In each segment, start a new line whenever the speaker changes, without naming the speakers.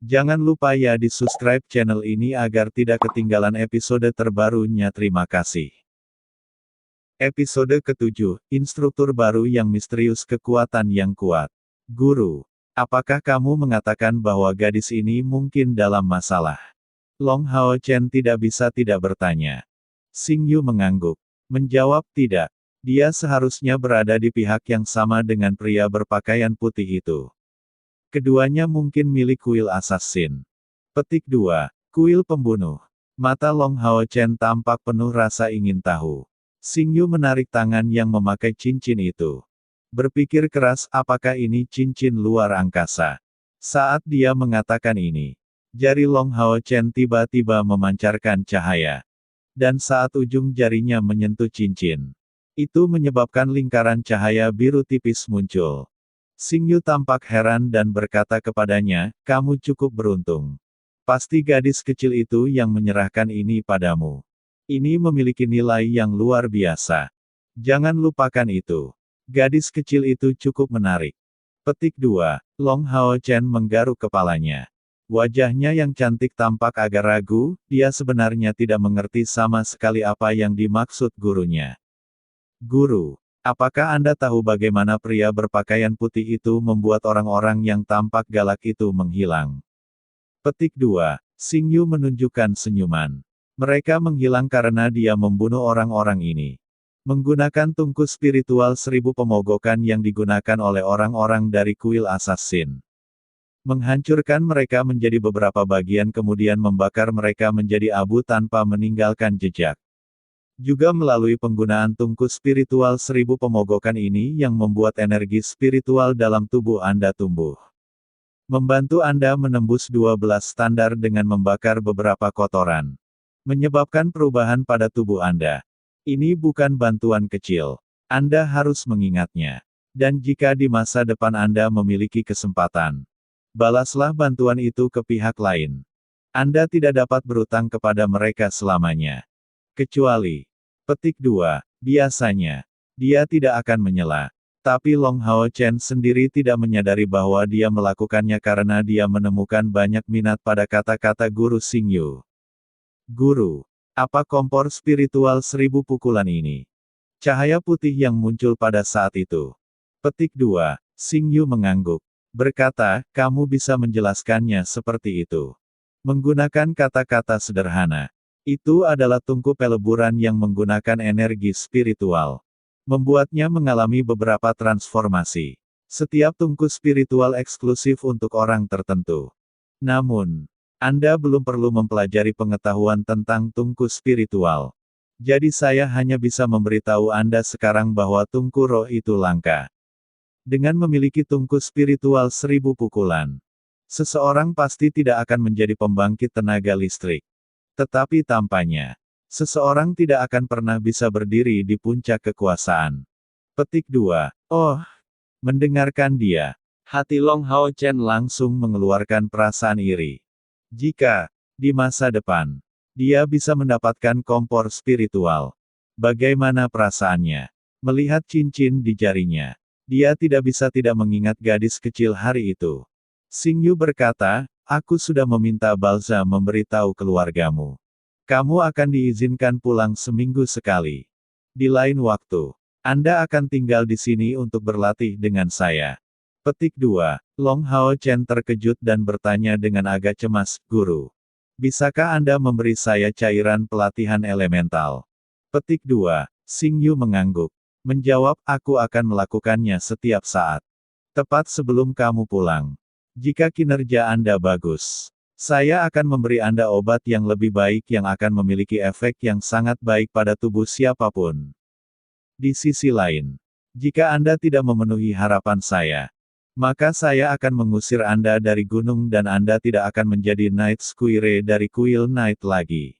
Jangan lupa ya di subscribe channel ini agar tidak ketinggalan episode terbarunya. Terima kasih. Episode ke-7, Instruktur Baru yang Misterius Kekuatan yang Kuat. Guru, apakah kamu mengatakan bahwa gadis ini mungkin dalam masalah? Long Hao Chen tidak bisa tidak bertanya. Xing Yu mengangguk. Menjawab tidak. Dia seharusnya berada di pihak yang sama dengan pria berpakaian putih itu. Keduanya mungkin milik kuil assassin. Petik 2. Kuil pembunuh. Mata Long Hao Chen tampak penuh rasa ingin tahu. Xing Yu menarik tangan yang memakai cincin itu. Berpikir keras apakah ini cincin luar angkasa. Saat dia mengatakan ini, jari Long Hao Chen tiba-tiba memancarkan cahaya. Dan saat ujung jarinya menyentuh cincin, itu menyebabkan lingkaran cahaya biru tipis muncul. Xing Yu tampak heran dan berkata kepadanya, kamu cukup beruntung. Pasti gadis kecil itu yang menyerahkan ini padamu. Ini memiliki nilai yang luar biasa. Jangan lupakan itu. Gadis kecil itu cukup menarik. Petik 2. Long Hao Chen menggaruk kepalanya. Wajahnya yang cantik tampak agak ragu, dia sebenarnya tidak mengerti sama sekali apa yang dimaksud gurunya. Guru, apakah Anda tahu bagaimana pria berpakaian putih itu membuat orang-orang yang tampak galak itu menghilang? Petik 2. Xing Yu menunjukkan senyuman. Mereka menghilang karena dia membunuh orang-orang ini. Menggunakan tungku spiritual 1000 pemogokan yang digunakan oleh orang-orang dari kuil assassin. Menghancurkan mereka menjadi beberapa bagian kemudian membakar mereka menjadi abu tanpa meninggalkan jejak. Juga melalui penggunaan tungku spiritual 1000 pemogokan ini yang membuat energi spiritual dalam tubuh Anda tumbuh. Membantu Anda menembus 12 standar dengan membakar beberapa kotoran. Menyebabkan perubahan pada tubuh Anda. Ini bukan bantuan kecil. Anda harus mengingatnya. Dan jika di masa depan Anda memiliki kesempatan, balaslah bantuan itu ke pihak lain. Anda tidak dapat berutang kepada mereka selamanya. Kecuali, petik 2, biasanya, dia tidak akan menyela. Tapi Long Hao Chen sendiri tidak menyadari bahwa dia melakukannya karena dia menemukan banyak minat pada kata-kata guru Xing Yu. Guru, apa kompor spiritual 1000 pukulan ini? Cahaya putih yang muncul pada saat itu. Petik 2, Xing Yu mengangguk. Berkata, kamu bisa menjelaskannya seperti itu. Menggunakan kata-kata sederhana. Itu adalah tungku peleburan yang menggunakan energi spiritual. Membuatnya mengalami beberapa transformasi. Setiap tungku spiritual eksklusif untuk orang tertentu. Namun, Anda belum perlu mempelajari pengetahuan tentang tungku spiritual. Jadi saya hanya bisa memberitahu Anda sekarang bahwa tungku roh itu langka. Dengan memiliki tungku spiritual 1000 pukulan, seseorang pasti tidak akan menjadi pembangkit tenaga listrik. Tetapi tampaknya, seseorang tidak akan pernah bisa berdiri di puncak kekuasaan. Petik 2. Oh, mendengarkan dia, hati Long Hao Chen langsung mengeluarkan perasaan iri. Jika, di masa depan, dia bisa mendapatkan kompor spiritual, bagaimana perasaannya? Melihat cincin di jarinya, dia tidak bisa tidak mengingat gadis kecil hari itu. Xing Yu berkata, aku sudah meminta Balza memberitahu keluargamu. Kamu akan diizinkan pulang seminggu sekali. Di lain waktu, Anda akan tinggal di sini untuk berlatih dengan saya. Petik 2. Long Hao Chen terkejut dan bertanya dengan agak cemas, Guru, bisakah Anda memberi saya cairan pelatihan elemental? Petik 2. Xing Yu mengangguk. Menjawab, aku akan melakukannya setiap saat. Tepat sebelum kamu pulang. Jika kinerja Anda bagus, saya akan memberi Anda obat yang lebih baik yang akan memiliki efek yang sangat baik pada tubuh siapapun. Di sisi lain, jika Anda tidak memenuhi harapan saya, maka saya akan mengusir Anda dari gunung dan Anda tidak akan menjadi Knight Squire dari kuil Knight lagi.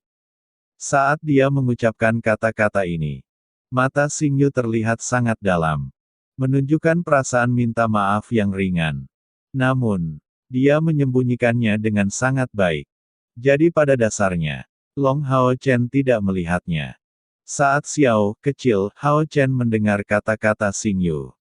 Saat dia mengucapkan kata-kata ini, mata Xing Yu terlihat sangat dalam, menunjukkan perasaan minta maaf yang ringan. Namun, dia menyembunyikannya dengan sangat baik. Jadi pada dasarnya, Long Hao Chen tidak melihatnya. Saat Xiao, kecil, Hao Chen mendengar kata-kata Xing Yu,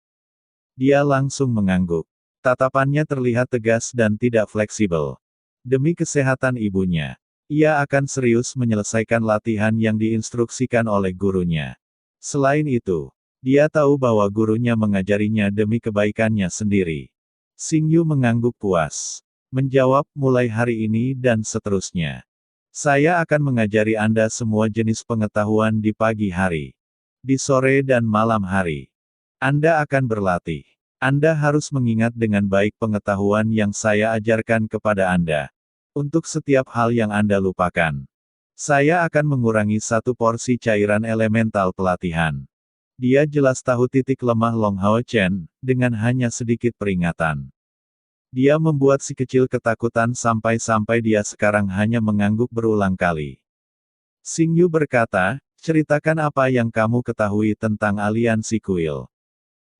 dia langsung mengangguk. Tatapannya terlihat tegas dan tidak fleksibel. Demi kesehatan ibunya, ia akan serius menyelesaikan latihan yang diinstruksikan oleh gurunya. Selain itu, dia tahu bahwa gurunya mengajarinya demi kebaikannya sendiri. Xingyu mengangguk puas. Menjawab, mulai hari ini dan seterusnya. Saya akan mengajari Anda semua jenis pengetahuan di pagi hari. Di sore dan malam hari. Anda akan berlatih. Anda harus mengingat dengan baik pengetahuan yang saya ajarkan kepada Anda. Untuk setiap hal yang Anda lupakan. Saya akan mengurangi 1 porsi cairan elemental pelatihan. Dia jelas tahu titik lemah Long Hao Chen, dengan hanya sedikit peringatan. Dia membuat si kecil ketakutan sampai-sampai dia sekarang hanya mengangguk berulang kali. Xingyu berkata, ceritakan apa yang kamu ketahui tentang aliansi kuil.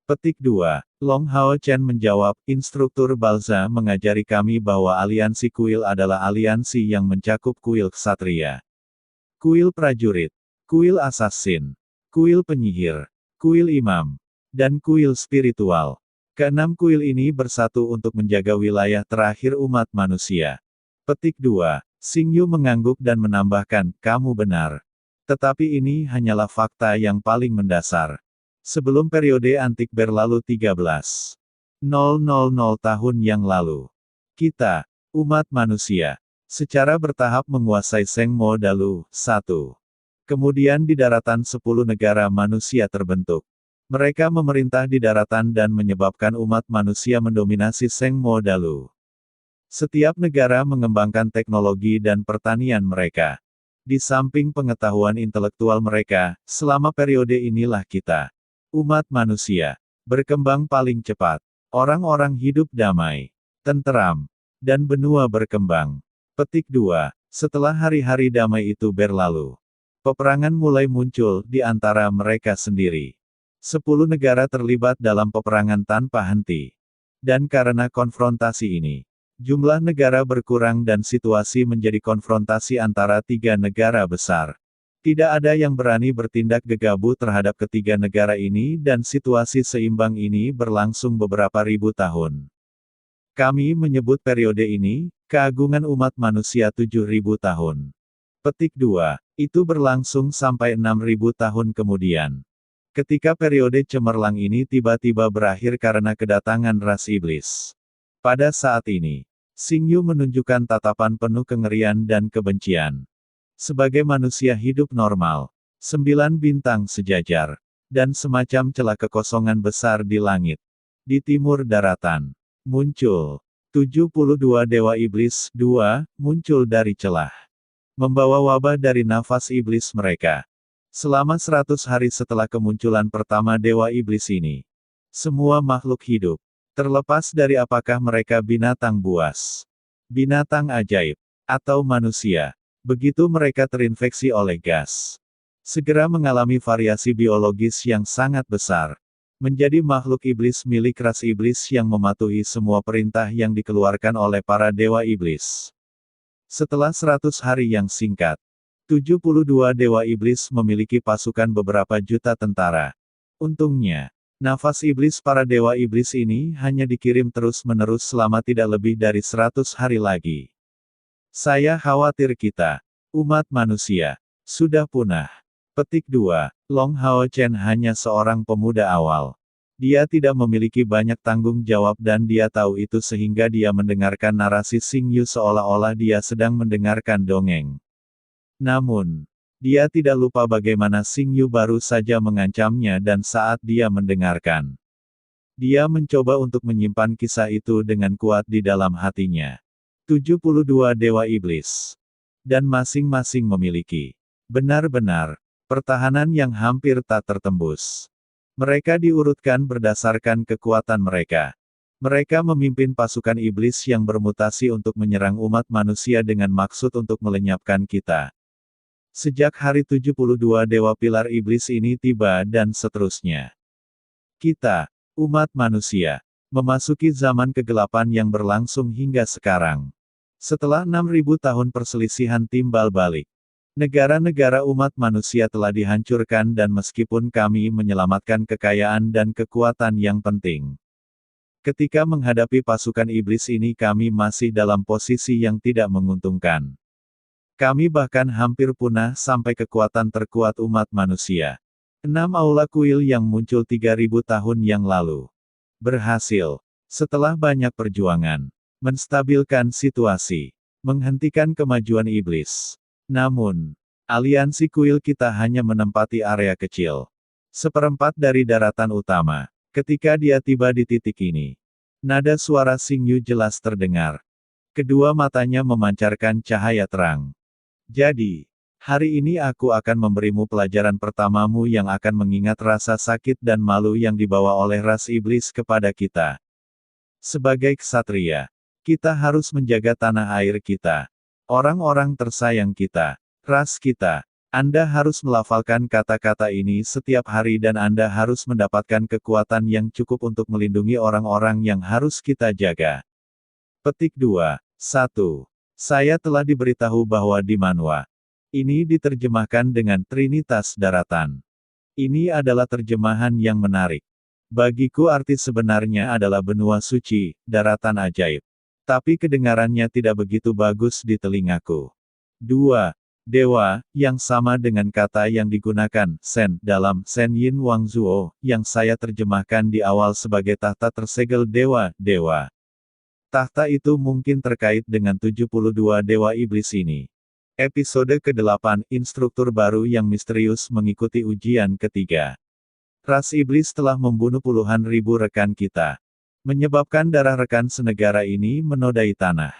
Petik 2. Long Hao Chen menjawab, instruktur Balza mengajari kami bahwa aliansi kuil adalah aliansi yang mencakup kuil ksatria, kuil prajurit, kuil assassin, kuil penyihir, kuil imam, dan kuil spiritual. Keenam kuil ini bersatu untuk menjaga wilayah terakhir umat manusia. Petik 2. Xingyu mengangguk dan menambahkan, kamu benar. Tetapi ini hanyalah fakta yang paling mendasar. Sebelum periode antik berlalu 13.000 tahun yang lalu. Kita, umat manusia, secara bertahap menguasai Seng Mo Dalu. 1. Kemudian di daratan 10 negara manusia terbentuk. Mereka memerintah di daratan dan menyebabkan umat manusia mendominasi Seng Mo Dalu. Setiap negara mengembangkan teknologi dan pertanian mereka. Di samping pengetahuan intelektual mereka, selama periode inilah kita, umat manusia, berkembang paling cepat. Orang-orang hidup damai, tenteram, dan benua berkembang. Petik 2. Setelah hari-hari damai itu berlalu, peperangan mulai muncul di antara mereka sendiri. 10 negara terlibat dalam peperangan tanpa henti. Dan karena konfrontasi ini, jumlah negara berkurang dan situasi menjadi konfrontasi antara 3 negara besar. Tidak ada yang berani bertindak gegabah terhadap ketiga negara ini dan situasi seimbang ini berlangsung beberapa ribu tahun. Kami menyebut periode ini, keagungan umat manusia 7.000 tahun. Petik 2. Itu berlangsung sampai 6.000 tahun kemudian. Ketika periode cemerlang ini tiba-tiba berakhir karena kedatangan ras iblis. Pada saat ini, Xingyu menunjukkan tatapan penuh kengerian dan kebencian. Sebagai manusia hidup normal, 9 bintang sejajar, dan semacam celah kekosongan besar di langit. Di timur daratan, muncul 72 dewa iblis, 2, muncul dari celah. Membawa wabah dari nafas iblis mereka. Selama 100 hari setelah kemunculan pertama dewa iblis ini, semua makhluk hidup, terlepas dari apakah mereka binatang buas, binatang ajaib, atau manusia, begitu mereka terinfeksi oleh gas, segera mengalami variasi biologis yang sangat besar, menjadi makhluk iblis milik ras iblis yang mematuhi semua perintah yang dikeluarkan oleh para dewa iblis. Setelah 100 hari yang singkat, 72 dewa iblis memiliki pasukan beberapa juta tentara. Untungnya, nafas iblis para dewa iblis ini hanya dikirim terus-menerus selama tidak lebih dari 100 hari lagi. Saya khawatir kita, umat manusia, sudah punah. Petik 2. Long Hao Chen hanya seorang pemuda awal. Dia tidak memiliki banyak tanggung jawab dan dia tahu itu sehingga dia mendengarkan narasi Xingyu seolah-olah dia sedang mendengarkan dongeng. Namun, dia tidak lupa bagaimana Xingyu baru saja mengancamnya dan saat dia mendengarkan. Dia mencoba untuk menyimpan kisah itu dengan kuat di dalam hatinya. 72 dewa iblis. Dan masing-masing memiliki, benar-benar, pertahanan yang hampir tak tertembus. Mereka diurutkan berdasarkan kekuatan mereka. Mereka memimpin pasukan iblis yang bermutasi untuk menyerang umat manusia dengan maksud untuk melenyapkan kita. Sejak hari 72 dewa pilar iblis ini tiba dan seterusnya. Kita, umat manusia, memasuki zaman kegelapan yang berlangsung hingga sekarang. Setelah 6.000 tahun perselisihan timbal balik, negara-negara umat manusia telah dihancurkan dan meskipun kami menyelamatkan kekayaan dan kekuatan yang penting, Ketika menghadapi pasukan iblis ini kami masih dalam posisi yang tidak menguntungkan. Kami bahkan hampir punah sampai kekuatan terkuat umat manusia. 6 aula kuil yang muncul 3000 tahun yang lalu. Berhasil. Setelah banyak perjuangan. Menstabilkan situasi. Menghentikan kemajuan iblis. Namun, aliansi kuil kita hanya menempati area kecil. Seperempat dari daratan utama. Ketika dia tiba di titik ini, nada suara Xingyu jelas terdengar. Kedua matanya memancarkan cahaya terang. Jadi, hari ini aku akan memberimu pelajaran pertamamu yang akan mengingat rasa sakit dan malu yang dibawa oleh ras iblis kepada kita. Sebagai ksatria, kita harus menjaga tanah air kita. Orang-orang tersayang kita. Ras kita. Anda harus melafalkan kata-kata ini setiap hari dan Anda harus mendapatkan kekuatan yang cukup untuk melindungi orang-orang yang harus kita jaga. Petik 2. 1. Saya telah diberitahu bahwa di manhwa ini diterjemahkan dengan Trinitas Daratan. Ini adalah terjemahan yang menarik. Bagiku arti sebenarnya adalah benua suci, daratan ajaib. Tapi kedengarannya tidak begitu bagus di telingaku. 2. Dewa, yang sama dengan kata yang digunakan, Sen, dalam Sen Yin Wang Zuo, yang saya terjemahkan di awal sebagai tahta tersegel dewa. Tahta itu mungkin terkait dengan 72 dewa iblis ini. Episode ke-8, Instruktur Baru yang Misterius mengikuti ujian ketiga. Ras iblis telah membunuh puluhan ribu rekan kita. Menyebabkan darah rekan senegara ini menodai tanah.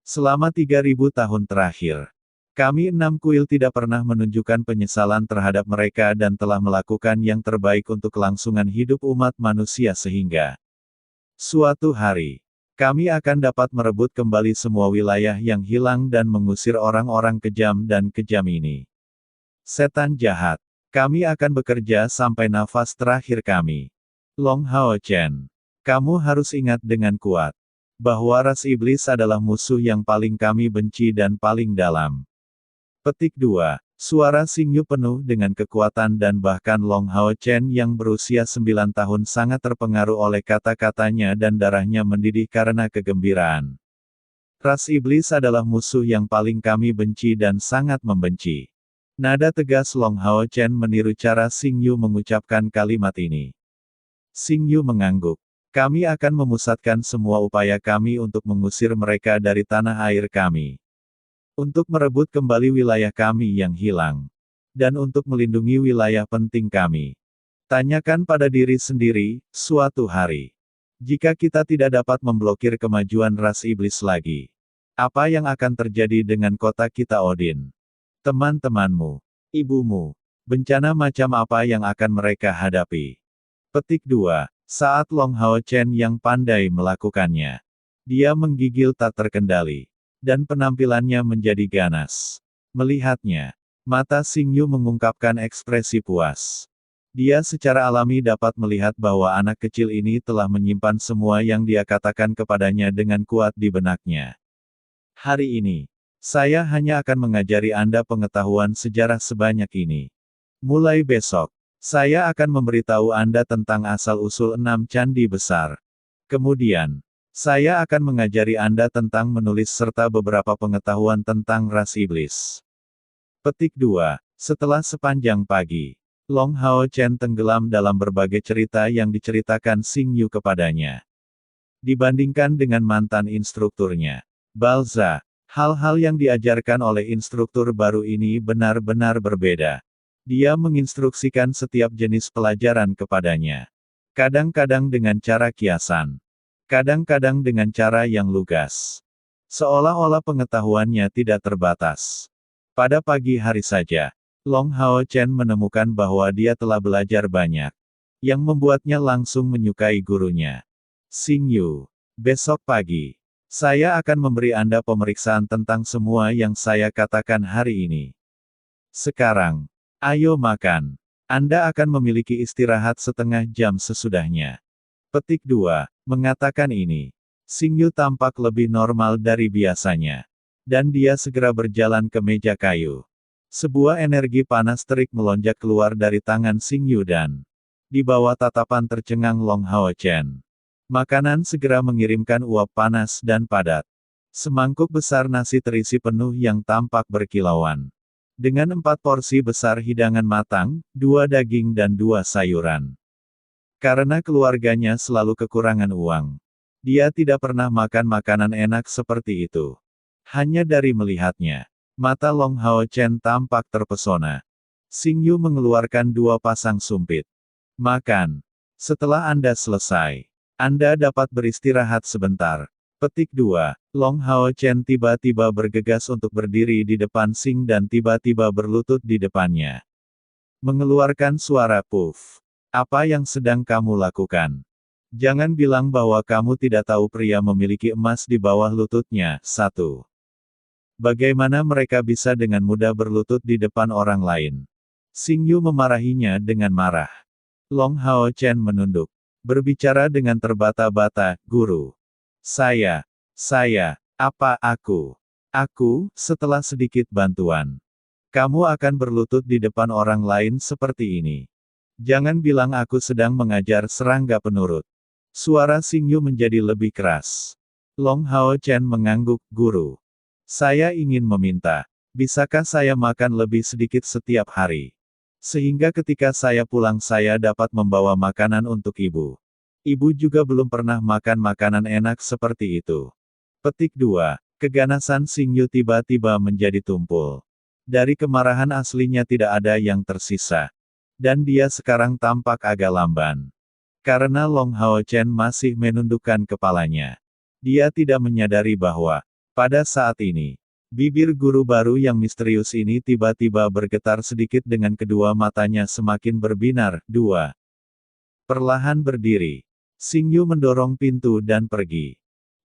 Selama 3000 tahun terakhir. Kami 6 kuil tidak pernah menunjukkan penyesalan terhadap mereka dan telah melakukan yang terbaik untuk kelangsungan hidup umat manusia sehingga suatu hari, kami akan dapat merebut kembali semua wilayah yang hilang dan mengusir orang-orang kejam dan kejam ini. Setan jahat. Kami akan bekerja sampai nafas terakhir kami. Long Hao Chen. Kamu harus ingat dengan kuat bahwa ras iblis adalah musuh yang paling kami benci dan paling dalam. Petik 2. Suara Xingyu penuh dengan kekuatan dan bahkan Long Hao Chen yang berusia 9 tahun sangat terpengaruh oleh kata-katanya dan darahnya mendidih karena kegembiraan. Ras iblis adalah musuh yang paling kami benci dan sangat membenci. Nada tegas Long Hao Chen meniru cara Xingyu mengucapkan kalimat ini. Xingyu mengangguk. Kami akan memusatkan semua upaya kami untuk mengusir mereka dari tanah air kami. Untuk merebut kembali wilayah kami yang hilang. Dan untuk melindungi wilayah penting kami. Tanyakan pada diri sendiri, suatu hari. Jika kita tidak dapat memblokir kemajuan ras iblis lagi. Apa yang akan terjadi dengan kota kita Odin? Teman-temanmu. Ibumu. Bencana macam apa yang akan mereka hadapi? Petik 2. Saat Long Hao Chen yang pandai melakukannya. Dia menggigil tak terkendali. Dan penampilannya menjadi ganas. Melihatnya, mata Xingyu mengungkapkan ekspresi puas. Dia secara alami dapat melihat bahwa anak kecil ini telah menyimpan semua yang dia katakan kepadanya dengan kuat di benaknya. Hari ini, saya hanya akan mengajari Anda pengetahuan sejarah sebanyak ini. Mulai besok, saya akan memberitahu Anda tentang asal-usul 6 candi besar. Kemudian, saya akan mengajari Anda tentang menulis serta beberapa pengetahuan tentang ras iblis. Petik 2. Setelah sepanjang pagi, Long Hao Chen tenggelam dalam berbagai cerita yang diceritakan Xingyu kepadanya. Dibandingkan dengan mantan instrukturnya, Balza, hal-hal yang diajarkan oleh instruktur baru ini benar-benar berbeda. Dia menginstruksikan setiap jenis pelajaran kepadanya. Kadang-kadang dengan cara kiasan. Kadang-kadang dengan cara yang lugas. Seolah-olah pengetahuannya tidak terbatas. Pada pagi hari saja, Long Hao Chen menemukan bahwa dia telah belajar banyak. Yang membuatnya langsung menyukai gurunya. Xingyu, besok pagi, saya akan memberi Anda pemeriksaan tentang semua yang saya katakan hari ini. Sekarang, ayo makan. Anda akan memiliki istirahat setengah jam sesudahnya. Petik 2. Mengatakan ini, Xingyu tampak lebih normal dari biasanya. Dan dia segera berjalan ke meja kayu. Sebuah energi panas terik melonjak keluar dari tangan Xingyu dan di bawah tatapan tercengang Long Hao Chen. Makanan segera mengirimkan uap panas dan padat. Semangkuk besar nasi terisi penuh yang tampak berkilauan. Dengan 4 porsi besar hidangan matang, 2 daging dan 2 sayuran. Karena keluarganya selalu kekurangan uang, dia tidak pernah makan makanan enak seperti itu. Hanya dari melihatnya, mata Long Hao Chen tampak terpesona. Xing Yu mengeluarkan 2 pasang sumpit. Makan. Setelah Anda selesai, Anda dapat beristirahat sebentar. Petik 2. Long Hao Chen tiba-tiba bergegas untuk berdiri di depan Xing dan tiba-tiba berlutut di depannya. Mengeluarkan suara puff. Apa yang sedang kamu lakukan? Jangan bilang bahwa kamu tidak tahu pria memiliki emas di bawah lututnya. 1. Bagaimana mereka bisa dengan mudah berlutut di depan orang lain? Xing Yu memarahinya dengan marah. Long Hao Chen menunduk. Berbicara dengan terbata-bata, guru. Saya, apa aku? Setelah sedikit bantuan. Kamu akan berlutut di depan orang lain seperti ini. Jangan bilang aku sedang mengajar serangga penurut. Suara Xing Yu menjadi lebih keras. Long Hao Chen mengangguk, guru. Saya ingin meminta, bisakah saya makan lebih sedikit setiap hari? Sehingga ketika saya pulang saya dapat membawa makanan untuk ibu. Ibu juga belum pernah makan makanan enak seperti itu. Petik 2. Keganasan Xing Yu tiba-tiba menjadi tumpul. Dari kemarahan aslinya tidak ada yang tersisa. Dan dia sekarang tampak agak lamban. Karena Long Hao Chen masih menundukkan kepalanya. Dia tidak menyadari bahwa, pada saat ini, bibir guru baru yang misterius ini tiba-tiba bergetar sedikit dengan kedua matanya semakin berbinar. 2. Perlahan berdiri. Xing Yu mendorong pintu dan pergi.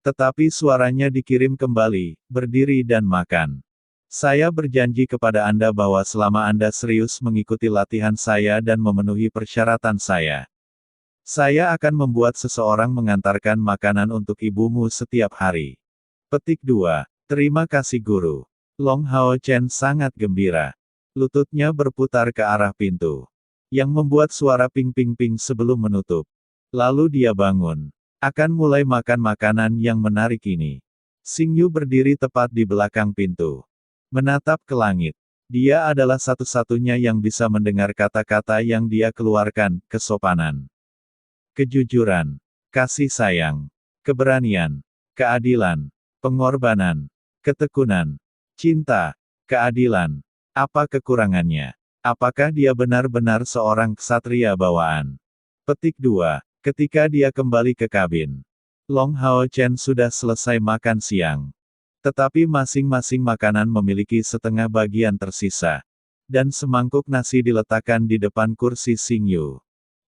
Tetapi suaranya dikirim kembali, berdiri dan makan. Saya berjanji kepada Anda bahwa selama Anda serius mengikuti latihan saya dan memenuhi persyaratan saya akan membuat seseorang mengantarkan makanan untuk ibumu setiap hari. Petik 2. Terima kasih guru. Long Hao Chen sangat gembira. Lututnya berputar ke arah pintu. Yang membuat suara ping-ping-ping sebelum menutup. Lalu dia bangun. Akan mulai makan makanan yang menarik ini. Xing Yu berdiri tepat di belakang pintu. Menatap ke langit. Dia adalah satu-satunya yang bisa mendengar kata-kata yang dia keluarkan, kesopanan, kejujuran, kasih sayang, keberanian, keadilan, pengorbanan, ketekunan, cinta, keadilan. Apa kekurangannya? Apakah dia benar-benar seorang ksatria bawaan? Petik 2. Ketika dia kembali ke kabin, Long Hao Chen sudah selesai makan siang. Tetapi masing-masing makanan memiliki setengah bagian tersisa. Dan semangkuk nasi diletakkan di depan kursi Xing Yu.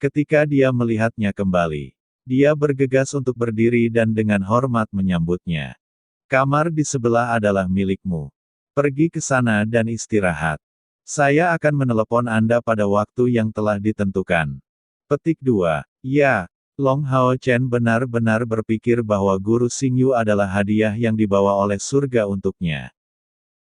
Ketika dia melihatnya kembali, dia bergegas untuk berdiri dan dengan hormat menyambutnya. Kamar di sebelah adalah milikmu. Pergi ke sana dan istirahat. Saya akan menelepon Anda pada waktu yang telah ditentukan. Petik 2. Ya. Long Hao Chen benar-benar berpikir bahwa guru Xing Yu adalah hadiah yang dibawa oleh surga untuknya.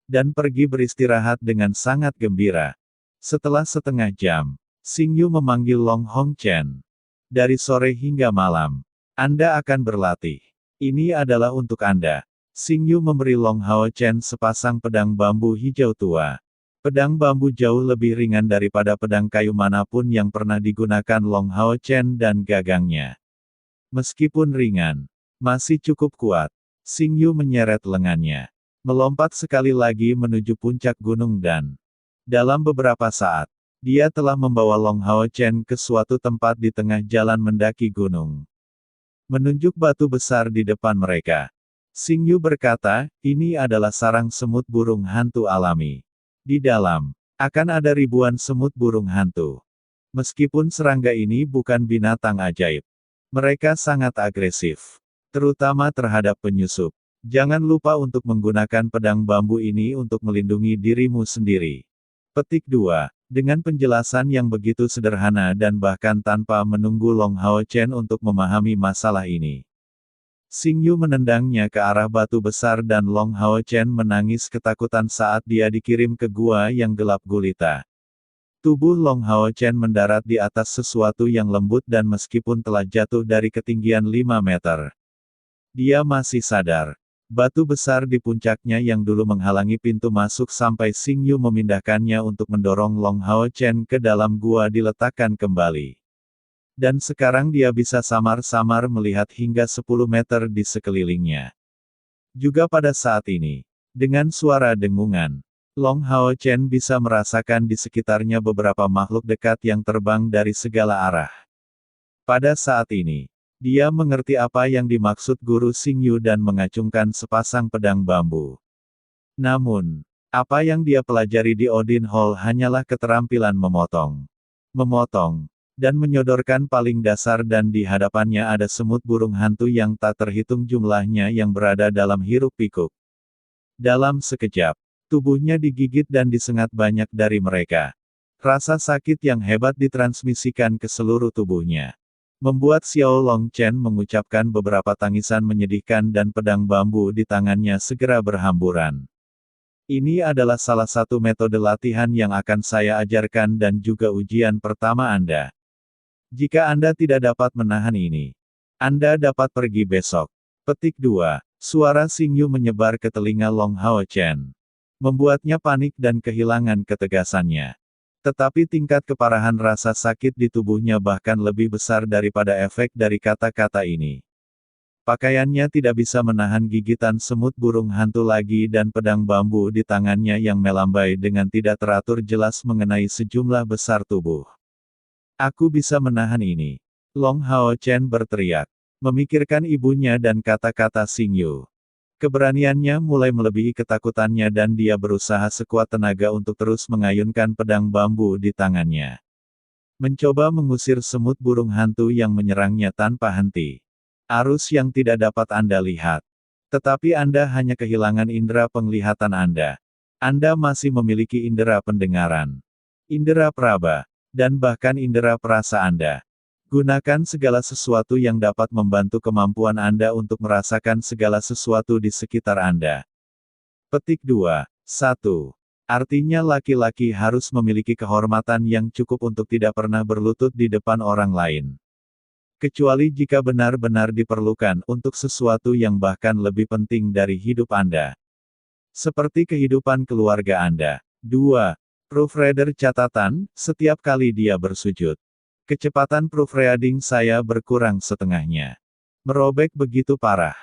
Dan pergi beristirahat dengan sangat gembira. Setelah setengah jam, Xing Yu memanggil Long Hong Chen. Dari sore hingga malam, Anda akan berlatih. Ini adalah untuk Anda. Xing Yu memberi Long Hao Chen sepasang pedang bambu hijau tua. Pedang bambu jauh lebih ringan daripada pedang kayu manapun yang pernah digunakan Long Hao Chen dan gagangnya. Meskipun ringan, masih cukup kuat. Xing Yu menyeret lengannya. Melompat sekali lagi menuju puncak gunung dan dalam beberapa saat, dia telah membawa Long Hao Chen ke suatu tempat di tengah jalan mendaki gunung. Menunjuk batu besar di depan mereka. Xing Yu berkata, ini adalah sarang semut burung hantu alami. Di dalam, akan ada ribuan semut burung hantu. Meskipun serangga ini bukan binatang ajaib, mereka sangat agresif. Terutama terhadap penyusup. Jangan lupa untuk menggunakan pedang bambu ini untuk melindungi dirimu sendiri. Petik 2. Dengan penjelasan yang begitu sederhana dan bahkan tanpa menunggu Long Hao Chen untuk memahami masalah ini, Xing Yu menendangnya ke arah batu besar dan Long Hao Chen menangis ketakutan saat dia dikirim ke gua yang gelap gulita. Tubuh Long Hao Chen mendarat di atas sesuatu yang lembut dan meskipun telah jatuh dari ketinggian 5 meter, dia masih sadar. Batu besar di puncaknya yang dulu menghalangi pintu masuk sampai Xing Yu memindahkannya untuk mendorong Long Hao Chen ke dalam gua diletakkan kembali. Dan sekarang dia bisa samar-samar melihat hingga 10 meter di sekelilingnya. Juga pada saat ini, dengan suara dengungan, Long Hao Chen bisa merasakan di sekitarnya beberapa makhluk dekat yang terbang dari segala arah. Pada saat ini, dia mengerti apa yang dimaksud Guru Xing Yu dan mengacungkan sepasang pedang bambu. Namun, apa yang dia pelajari di Odin Hall hanyalah keterampilan memotong, dan menyodorkan paling dasar dan di hadapannya ada semut burung hantu yang tak terhitung jumlahnya yang berada dalam hiruk-pikuk. Dalam sekejap, tubuhnya digigit dan disengat banyak dari mereka. Rasa sakit yang hebat ditransmisikan ke seluruh tubuhnya, membuat Xiao Long Chen mengucapkan beberapa tangisan menyedihkan dan pedang bambu di tangannya segera berhamburan. Ini adalah salah satu metode latihan yang akan saya ajarkan dan juga ujian pertama Anda. Jika Anda tidak dapat menahan ini, Anda dapat pergi besok. Petik 2. Suara Xing Yu menyebar ke telinga Long Hao Chen, membuatnya panik dan kehilangan ketegasannya. Tetapi tingkat keparahan rasa sakit di tubuhnya bahkan lebih besar daripada efek dari kata-kata ini. Pakaiannya tidak bisa menahan gigitan semut burung hantu lagi dan pedang bambu di tangannya yang melambai dengan tidak teratur jelas mengenai sejumlah besar tubuh. Aku bisa menahan ini. Long Hao Chen berteriak, memikirkan ibunya dan kata-kata Xing Yu. Keberaniannya mulai melebihi ketakutannya dan dia berusaha sekuat tenaga untuk terus mengayunkan pedang bambu di tangannya. Mencoba mengusir semut burung hantu yang menyerangnya tanpa henti. Arus yang tidak dapat Anda lihat. Tetapi Anda hanya kehilangan indera penglihatan Anda. Anda masih memiliki indera pendengaran, indera praba, dan bahkan indera perasa Anda. Gunakan segala sesuatu yang dapat membantu kemampuan Anda untuk merasakan segala sesuatu di sekitar Anda. Petik 2. 1. Artinya laki-laki harus memiliki kehormatan yang cukup untuk tidak pernah berlutut di depan orang lain. Kecuali jika benar-benar diperlukan untuk sesuatu yang bahkan lebih penting dari hidup Anda. Seperti kehidupan keluarga Anda. 2. Proofreader catatan, setiap kali dia bersujud, kecepatan proofreading saya berkurang setengahnya. Merobek begitu parah.